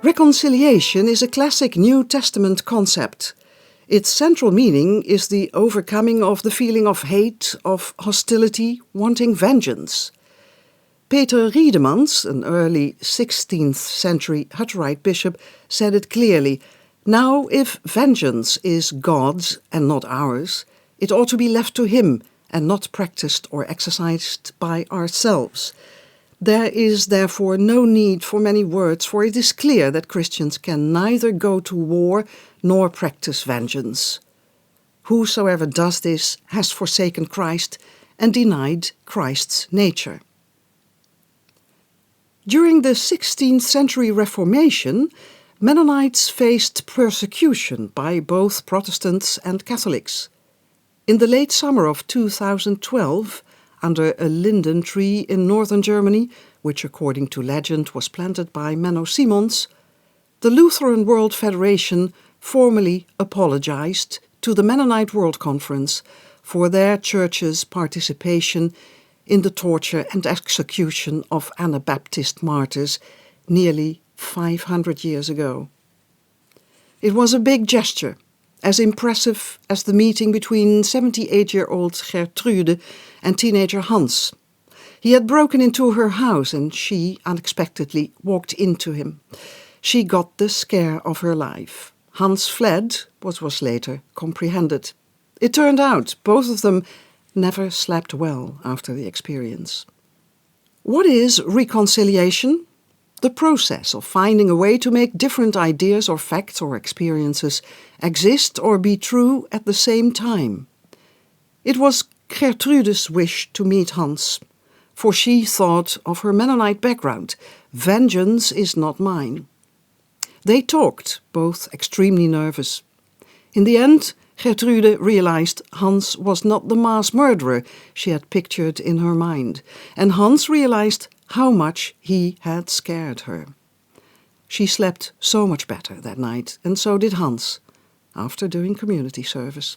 Reconciliation is a classic New Testament concept. Its central meaning is the overcoming of the feeling of hate, of hostility, wanting vengeance. Peter Riedemans, an early 16th century Hutterite bishop, said it clearly, "Now if vengeance is God's and not ours, it ought to be left to him and not practiced or exercised by ourselves. There is therefore no need for many words, for it is clear that Christians can neither go to war nor practice vengeance. Whosoever does this has forsaken Christ and denied Christ's nature." During the 16th century Reformation, Mennonites faced persecution by both Protestants and Catholics. In the late summer of 2012, under a linden tree in northern Germany, which according to legend was planted by Menno, the Lutheran World Federation formally apologized to the Mennonite World Conference for their church's participation in the torture and execution of Anabaptist martyrs nearly 500 years ago. It was a big gesture, as impressive as the meeting between 78-year-old Gertrude and teenager Hans. He had broken into her house and she unexpectedly walked into him. She got the scare of her life. Hans fled, what was later comprehended. It turned out both of them never slept well after the experience. What is reconciliation? The process of finding a way to make different ideas or facts or experiences exist or be true at the same time. It was Gertrude's wish to meet Hans, for she thought of her Mennonite background, "Vengeance is not mine." They talked, both extremely nervous. In the end, Gertrude realized Hans was not the mass murderer she had pictured in her mind, and Hans realized how much he had scared her. She slept so much better that night, and so did Hans, after doing community service.